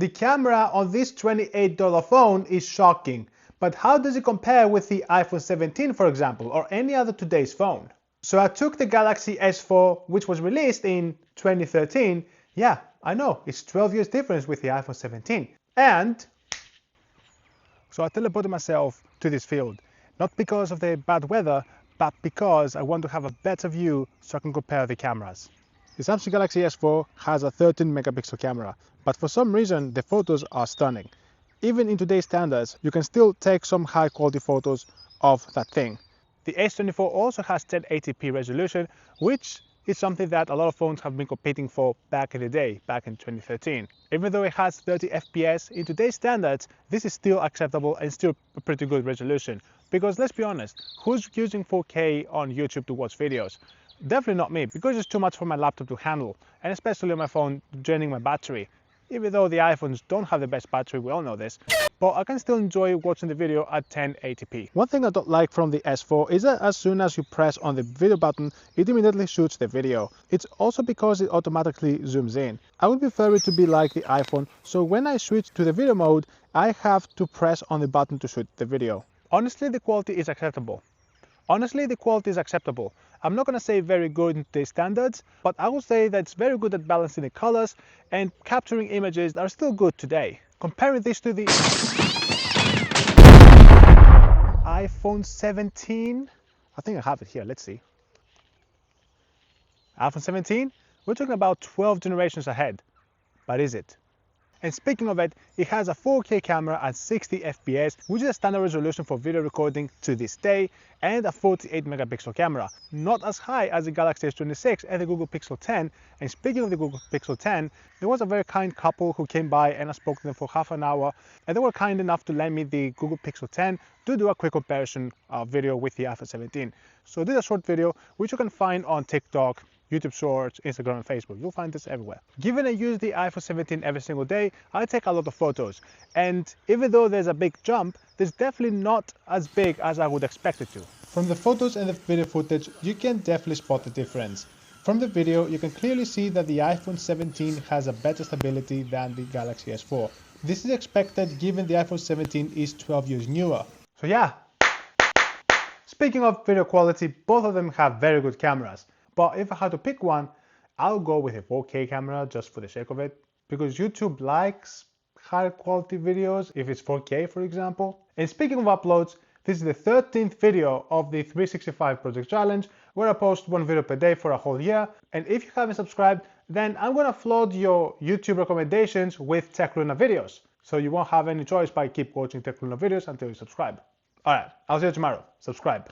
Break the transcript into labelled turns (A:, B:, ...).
A: The camera on this $28 phone is shocking, but how does it compare with the iPhone 17, for example, or any other today's phone? So I took the Galaxy S4, which was released in 2013. Yeah, I know, it's 12 years difference with the iPhone 17. And so I teleported myself to this field, not because of the bad weather, but because I want to have a better view so I can compare the cameras. The Samsung Galaxy S4 has a 13 megapixel camera, but for some reason the photos are stunning. Even in today's standards, you can still take some high quality photos of that thing. The S24 also has 1080p resolution, which is something that a lot of phones have been competing for back in the day, back in 2013. Even though it has 30 FPS, in today's standards, this is still acceptable and still a pretty good resolution. Because let's be honest, who's using 4K on YouTube to watch videos? Definitely not me, because it's too much for my laptop to handle, and especially on my phone, draining my battery. Even though the iPhones don't have the best battery, we all know this, but I can still enjoy watching the video at 1080p. One thing I don't like from the S4 is that as soon as you press on the video button, it immediately shoots the video. It's also because it automatically zooms in. I would prefer it to be like the iPhone, so when I switch to the video mode, I have to press on the button to shoot the video. Honestly, the quality is acceptable. I'm not going to say very good in the standards, but I will say that it's very good at balancing the colors and capturing images that are still good today. Comparing this to the iPhone 17, I think I have it here, let's see. iPhone 17, we're talking about 12 generations ahead, but is it? And speaking of it, it has a 4K camera at 60 FPS, which is a standard resolution for video recording to this day, and a 48 megapixel camera. Not as high as the Galaxy S26 and the Google Pixel 10. And speaking of the Google Pixel 10, there was a very kind couple who came by and I spoke to them for half an hour, and they were kind enough to lend me the Google Pixel 10 to do a quick comparison video with the iPhone 17. So this is a short video which you can find on TikTok, YouTube Shorts, Instagram and Facebook. You'll find this everywhere. Given I use the iPhone 17 every single day, I take a lot of photos. And even though there's a big jump, there's definitely not as big as I would expect it to. From the photos and the video footage, you can definitely spot the difference. From the video, you can clearly see that the iPhone 17 has a better stability than the Galaxy S4. This is expected given the iPhone 17 is 12 years newer. So yeah, speaking of video quality, both of them have very good cameras. But if I had to pick one, I'll go with a 4K camera just for the sake of it, because YouTube likes high quality videos if it's 4K, for example. And speaking of uploads, this is the 13th video of the 365 Project Challenge, where I post one video per day for a whole year. And if you haven't subscribed, then I'm gonna flood your YouTube recommendations with TechLunar videos. So you won't have any choice but keep watching TechLunar videos until you subscribe. Alright, I'll see you tomorrow. Subscribe.